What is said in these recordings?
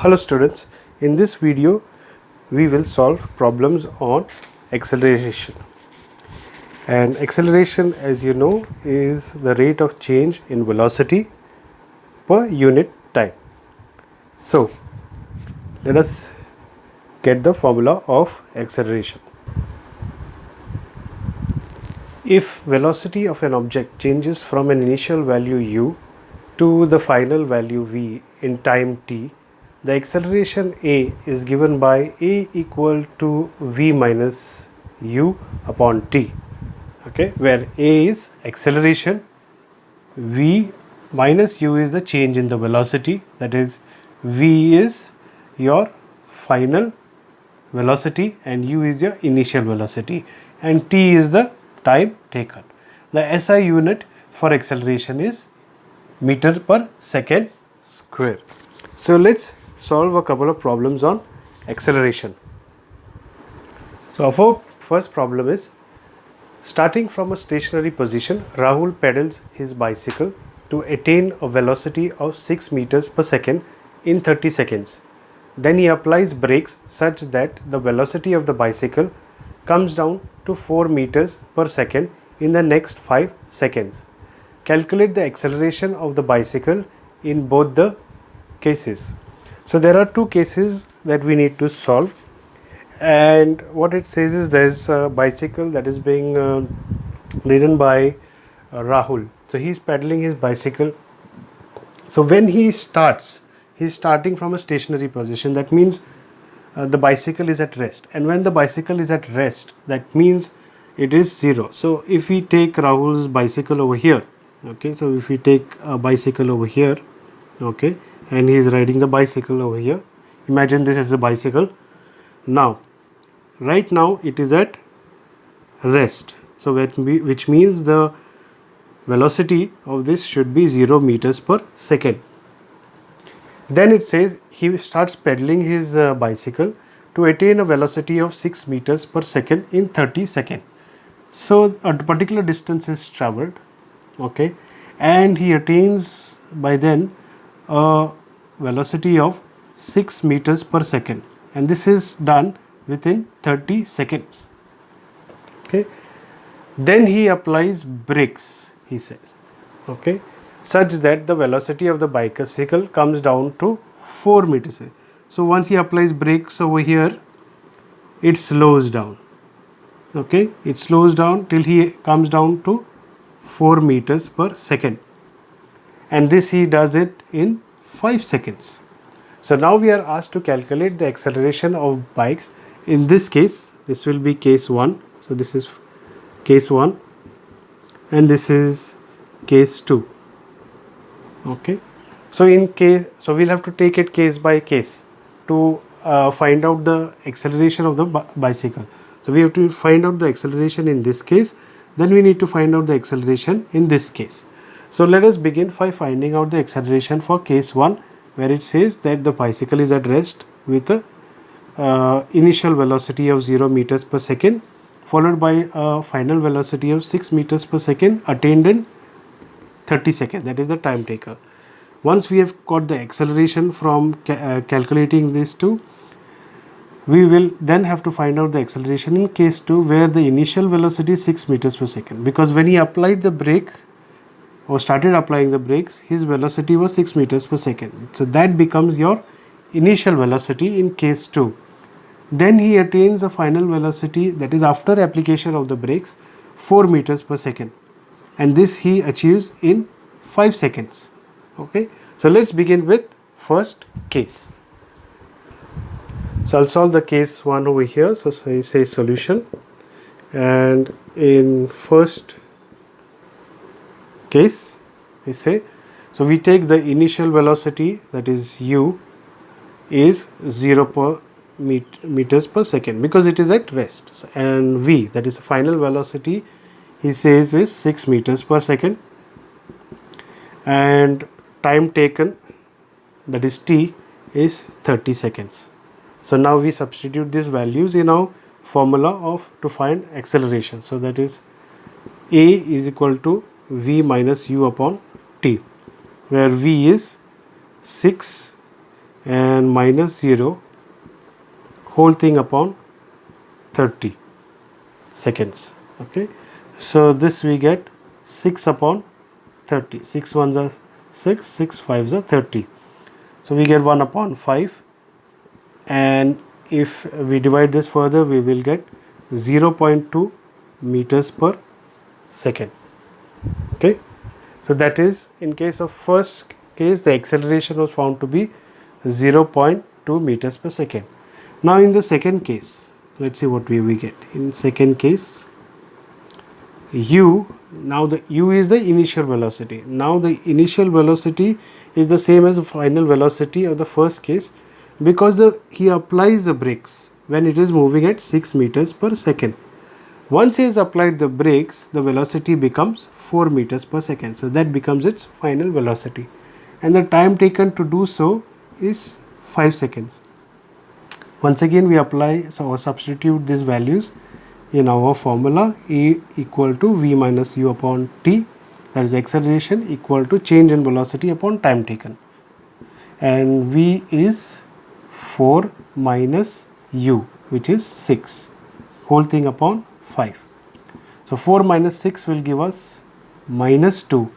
Hello students, in this video we will solve problems on acceleration. And acceleration, as you know, is the rate of change in velocity per unit time. So let us get the formula of acceleration. If velocity of an object changes from an initial value u to the final value v in time t, the acceleration a is given by a equal to v minus u upon t, okay, where a is acceleration, v minus u is the change in the velocity, that is v is your final velocity and u is your initial velocity, and t is the time taken. The SI unit for acceleration is meter per second square. So let's solve a couple of problems on acceleration. So our first problem is, starting from a stationary position, Rahul pedals his bicycle to attain a velocity of 6 meters per second in 30 seconds. Then he applies brakes such that the velocity of the bicycle comes down to 4 meters per second in the next 5 seconds. Calculate the acceleration of the bicycle in both the cases. So there are two cases that we need to solve, and what it says is there is a bicycle that is being ridden by Rahul. So he is pedaling his bicycle. So when he starts, he is starting from a stationary position. That means the bicycle is at rest, and when the bicycle is at rest, that means it is 0. So if we take Rahul's bicycle over here, okay, so if we take a bicycle over here, okay, and he is riding the bicycle over here, imagine this as a bicycle. Now right now it is at rest, so which means the velocity of this should be 0 meters per second. Then it says he starts pedaling his bicycle to attain a velocity of 6 meters per second in 30 seconds. So a particular distance is traveled, okay, and he attains by then a velocity of 6 meters per second, and this is done within 30 seconds. Okay, then he applies brakes, he says, okay, such that the velocity of the bicycle comes down to 4 meters. So once he applies brakes over here, it slows down, okay, it slows down till he comes down to 4 meters per second, and this he does it in 5 seconds. So now we are asked to calculate the acceleration of bikes. In this case, this will be case 1. So this is case 1 and this is case 2. Okay. So we'll have to take it case by case to find out the acceleration of the bicycle. So we have to find out the acceleration in this case, then we need to find out the acceleration in this case. So let us begin by finding out the acceleration for case 1, where it says that the bicycle is at rest with a initial velocity of 0 meters per second followed by a final velocity of 6 meters per second attained in 30 seconds, that is the time taker. Once we have got the acceleration from calculating these two, we will then have to find out the acceleration in case 2, where the initial velocity is 6 meters per second, because when he applied the brake or started applying the brakes, his velocity was 6 meters per second. So that becomes your initial velocity in case 2. Then he attains a final velocity, that is after application of the brakes, 4 meters per second, and this he achieves in 5 seconds. Okay, so let's begin with first case. So I'll solve the case 1 over here. So say solution, and in first case we say, so we take the initial velocity, that is u is 0 meters per second because it is at rest, so, and v, that is the final velocity, he says is 6 meters per second, and time taken, that is t, is 30 seconds. So now we substitute these values in our formula of to find acceleration. So that is a is equal to v minus u upon t, where v is 6 and minus 0 whole thing upon 30 seconds. Okay, so this we get 6 upon 30. 6 ones are 6, 6 fives are 30. So we get 1 upon 5, and if we divide this further we will get 0.2 meters per second. Okay, so that is in case of first case the acceleration was found to be 0.2 meters per second. Now in the second case, let's see what we get. In second case, u, now the u is the initial velocity. Now the initial velocity is the same as the final velocity of the first case, because he applies the brakes when it is moving at 6 meters per second. Once he has applied the brakes, the velocity becomes 4 meters per second. So that becomes its final velocity, and the time taken to do so is 5 seconds. Once again we apply, so substitute these values in our formula. A equal to v minus u upon t, that is acceleration, equal to change in velocity upon time taken, and v is 4 minus u, which is 6 whole thing upon 5. So 4 minus 6 will give us minus 2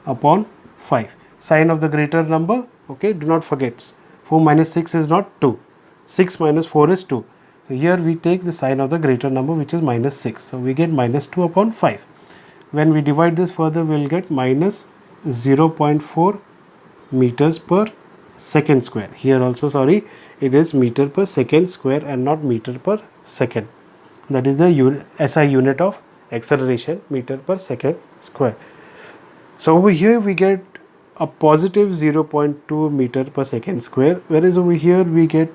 upon 5. Sign of the greater number, okay, do not forget, 4 minus 6 is not 2, 6 minus 4 is 2. So here we take the sign of the greater number, which is minus 6. So we get minus 2 upon 5. When we divide this further, we will get minus 0.4 meters per second square. Here also, sorry, it is meter per second square and not meter per second. That is the SI unit of acceleration, meter per second square. So over here we get a positive 0.2 meter per second square, whereas over here we get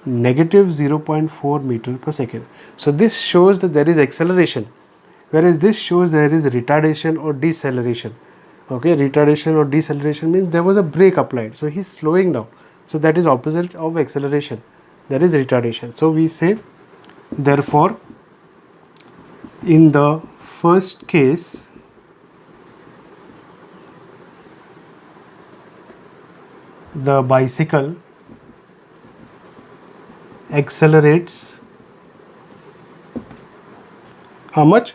negative 0.4 meter per second. So this shows that there is acceleration, whereas this shows there is retardation or deceleration. Okay, retardation or deceleration means there was a brake applied, so he's slowing down. So that is opposite of acceleration, there is retardation. So we say, therefore, in the first case, the bicycle accelerates how much?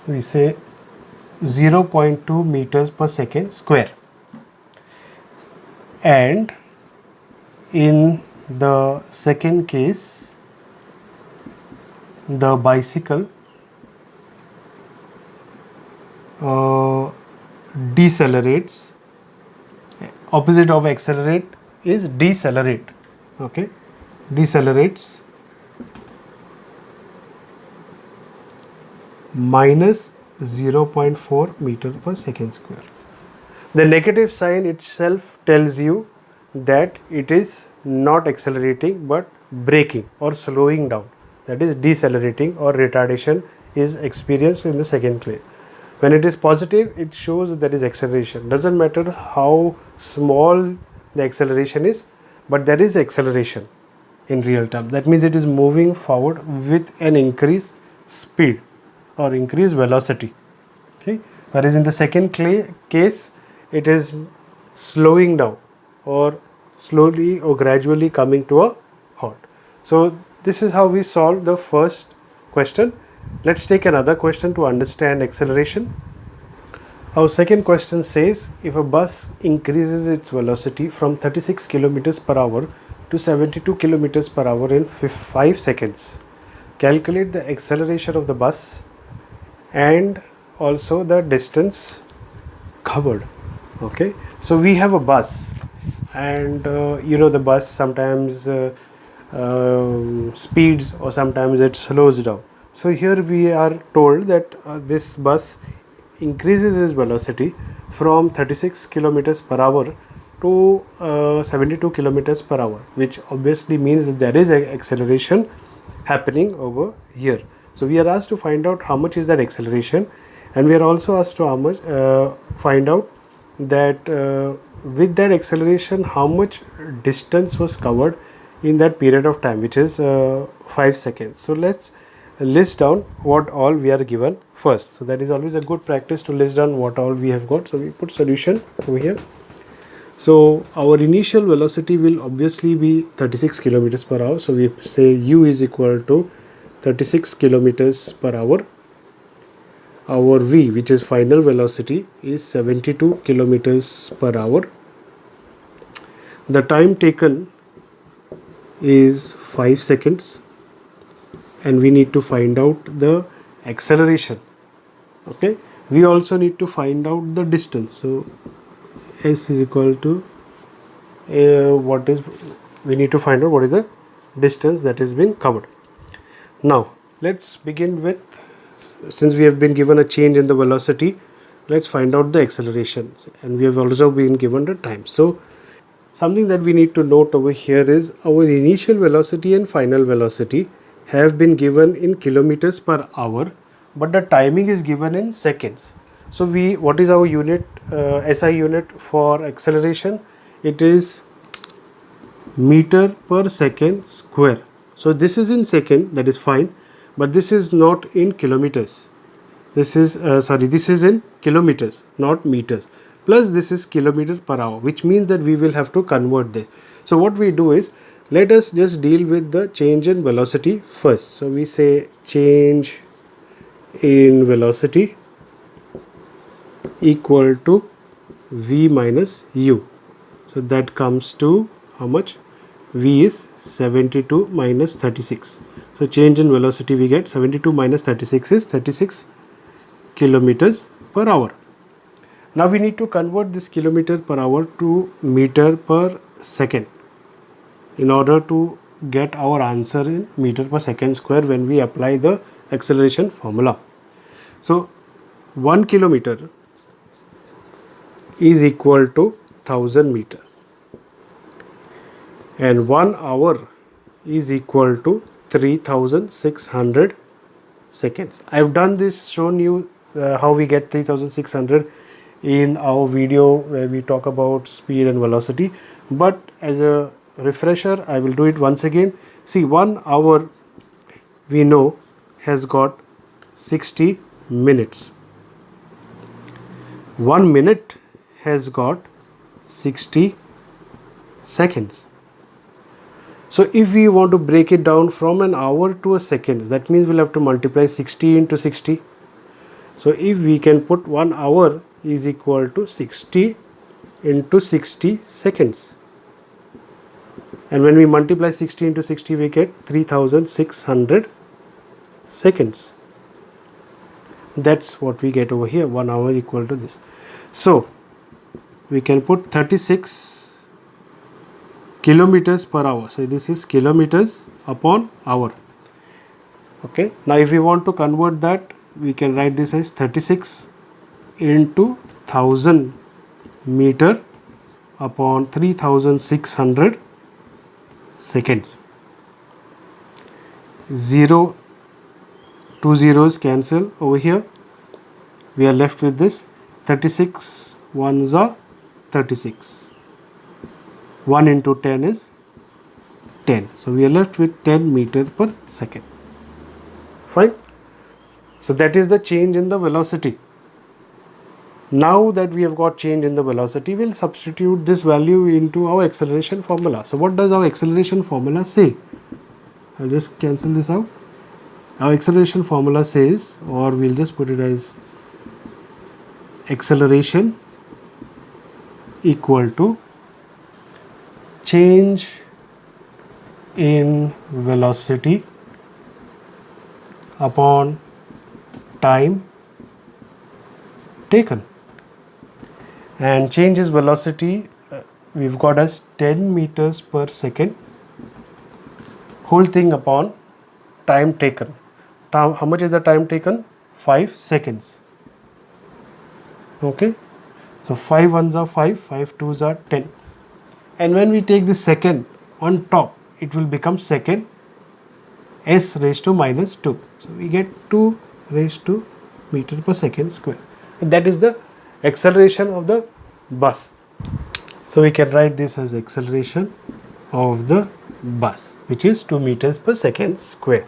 We say 0.2 meters per second square, and in the second case the bicycle decelerates. Opposite of accelerate is decelerate. Okay, decelerates minus 0.4 meter per second square. The negative sign itself tells you that it is not accelerating but braking or slowing down, that is decelerating or retardation is experienced in the second case. When it is positive, it shows that there is acceleration. Doesn't matter how small the acceleration is, but there is acceleration in real term. That means it is moving forward with an increased speed or increased velocity. Okay, whereas in the second case it is slowing down or slowly or gradually coming to a halt. So this is how we solve the first question. Let's take another question to understand acceleration. Our second question says, if a bus increases its velocity from 36 kilometers per hour to 72 kilometers per hour in 5 seconds, calculate the acceleration of the bus and also the distance covered. Okay, so we have a bus, and the bus sometimes speeds or sometimes it slows down. So here we are told that this bus increases its velocity from 36 kilometers per hour to 72 kilometers per hour, which obviously means that there is an acceleration happening over here. So we are asked to find out how much is that acceleration, and we are also asked to find out that with that acceleration how much distance was covered in that period of time, which is 5 seconds. So let's list down what all we are given first. So that is always a good practice to list down what all we have got. So we put solution over here. So our initial velocity will obviously be 36 kilometers per hour. So we say u is equal to 36 kilometers per hour. Our v, which is final velocity, is 72 kilometers per hour. The time taken is 5 seconds, and we need to find out the acceleration. Okay, we also need to find out the distance. So s is equal to we need to find out what is the distance that has been covered. Now let's begin with, since we have been given a change in the velocity, let's find out the acceleration, and we have also been given the time. So something that we need to note over here is our initial velocity and final velocity have been given in kilometers per hour, but the timing is given in seconds. So what is our unit, SI unit for acceleration? It is meter per second square. So this is in second, that is fine, but this is not in kilometers. This is this is in kilometers, not meters. Plus this is kilometer per hour, which means that we will have to convert this. So what we do is, let us just deal with the change in velocity first. So we say change in velocity equal to v minus u. So that comes to how much? V is 72 minus 36. So change in velocity we get 72 minus 36 is 36 kilometers per hour. Now we need to convert this kilometer per hour to meter per second in order to get our answer in meter per second square when we apply the acceleration formula. So 1 kilometer is equal to 1000 meter, and 1 hour is equal to 3600 seconds. I have done this, shown you how we get 3600 in our video where we talk about speed and velocity, but as a refresher I will do it once again. See, 1 hour we know has got 60 minutes. 1 minute has got 60 seconds. So if we want to break it down from an hour to a second, that means we'll have to multiply 60 into 60. So if we can put 1 hour is equal to 60 into 60 seconds, and when we multiply 60 into 60 we get 3600 seconds. That's what we get over here, 1 hour equal to this. So we can put 36 kilometers per hour. So this is kilometers upon hour. Okay, now if we want to convert that, we can write this as 36 into 1000 meter upon 3600 seconds. 2 zeros cancel over here. We are left with this 36 ones are 36. 1 into 10 is 10. So we are left with 10 meter per second. Fine. So that is the change in the velocity. Now that we have got change in the velocity, we'll substitute this value into our acceleration formula. So what does our acceleration formula say? I'll just cancel this out. Our acceleration formula says, or we'll just put it as acceleration equal to change in velocity upon time taken. And change is velocity we've got as 10 meters per second, whole thing upon time taken. How much is the time taken? 5 seconds. Okay, so 5 ones are 5, 5 twos are 10, and when we take the second on top, it will become second, s raised to minus 2. So we get 2 raised to meter per second square. That is the acceleration of the bus. So we can write this as acceleration of the bus, which is 2 meters per second square.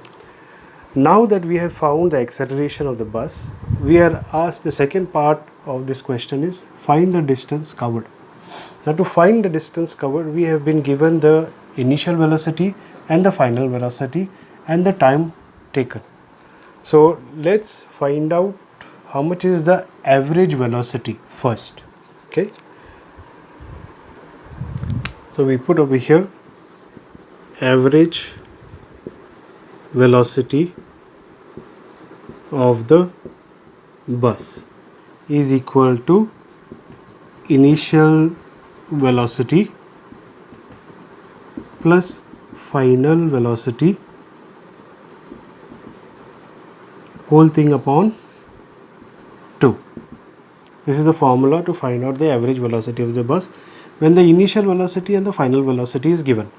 Now that we have found the acceleration of the bus, we are asked, the second part of this question is find the distance covered. Now to find the distance covered, we have been given the initial velocity and the final velocity and the time taken. So let's find out how much is the average velocity first. Okay, so we put over here average velocity of the bus is equal to initial velocity plus final velocity whole thing upon 2. This is the formula to find out the average velocity of the bus when the initial velocity and the final velocity is given.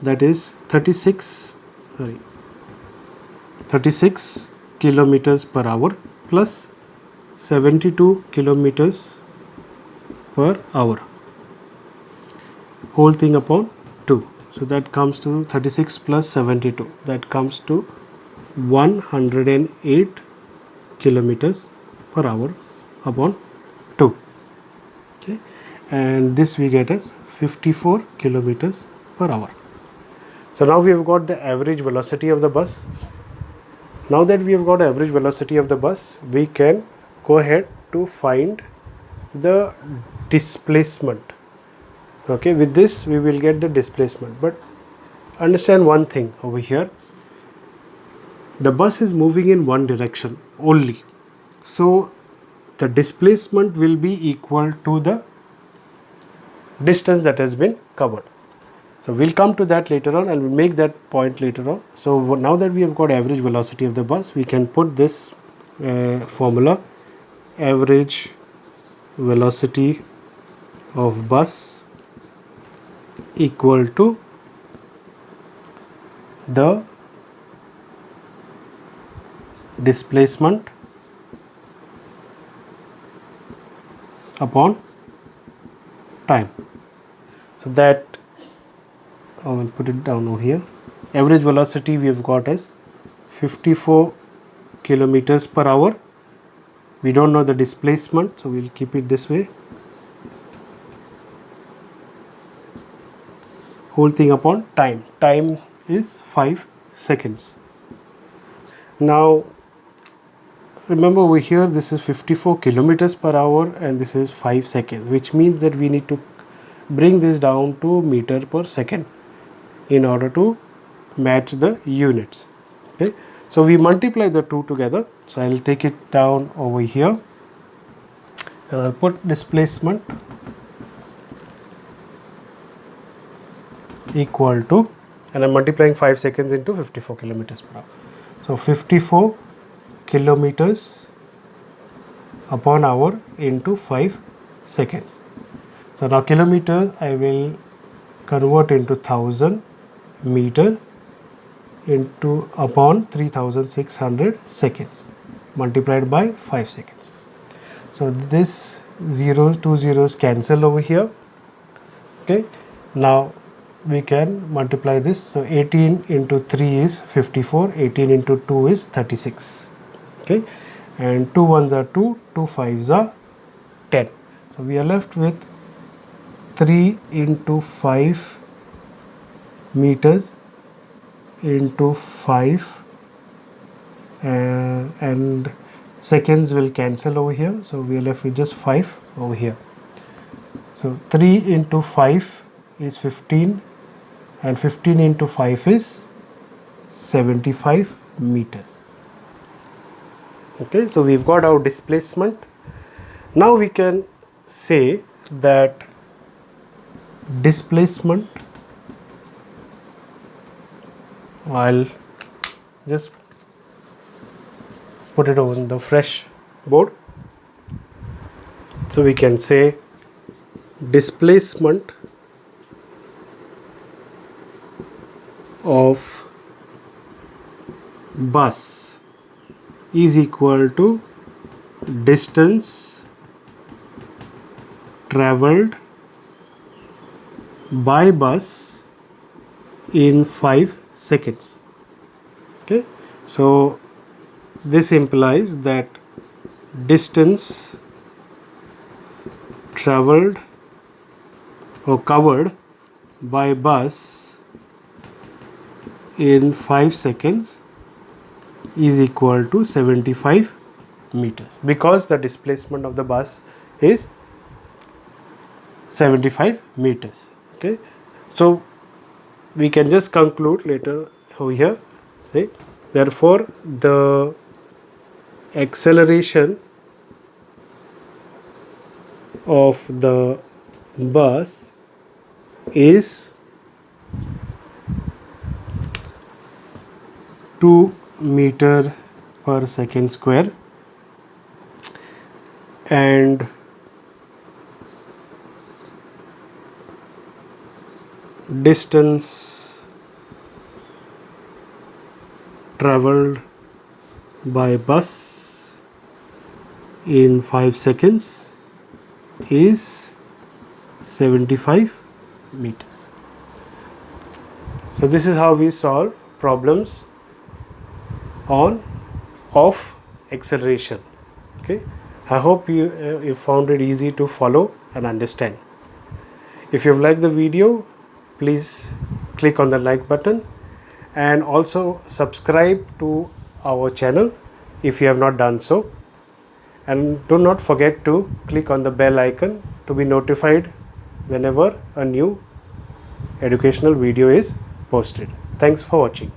That is 36 kilometers per hour plus 72 kilometers per hour whole thing upon 2. So that comes to 36 plus 72, that comes to 108 kilometers per hour upon 2. Okay, and this we get as 54 kilometers per hour. So now we have got the average velocity of the bus. Now that we have got average velocity of the bus, we can go ahead to find the displacement. Okay, with this we will get the displacement, but understand one thing over here, the bus is moving in one direction only, so the displacement will be equal to the distance that has been covered. So we'll come to that later on and we'll make that point later on. So now that we have got average velocity of the bus, we can put this formula, average velocity of bus equal to the displacement upon time. So that I will put it down over here. Average velocity we have got as 54 kilometers per hour. We don't know the displacement, so we'll keep it this way. Whole thing upon time. Time is 5 seconds. Now remember over here this is 54 kilometers per hour and this is 5 seconds, which means that we need to bring this down to meter per second in order to match the units. Okay, so we multiply the two together. So I'll take it down over here and I'll put displacement equal to, and I'm multiplying 5 seconds into 54 kilometers per hour. So 54 kilometers upon hour into 5 seconds. So now kilometers I will convert into 1000 meter into upon 3600 seconds multiplied by 5 seconds. So this two zeros cancel over here. Okay, now we can multiply this. So 18 into 3 is 54, 18 into 2 is 36. Okay, and 2 ones are 2, 2 fives are 10. So we are left with 3 into 5 meters into 5 and seconds will cancel over here, so we are left with just 5 over here. So 3 into 5 is 15 and 15 into 5 is 75 meters. Okay, so we've got our displacement. Now we can say that displacement, I'll just put it on the fresh board. So we can say displacement of bus is equal to distance traveled by bus in 5 seconds. Okay, so this implies that distance traveled or covered by bus in 5 seconds is equal to 75 meters, because the displacement of the bus is 75 meters. Okay, so we can just conclude later over here, say, therefore the acceleration of the bus is 2 meter per second square, and distance traveled by bus in 5 seconds is 75 meters. So this is how we solve problems on of acceleration. Okay, I hope you found it easy to follow and understand. If you've liked the video, please click on the like button and also subscribe to our channel if you have not done so, and do not forget to click on the bell icon to be notified whenever a new educational video is posted. Thanks for watching.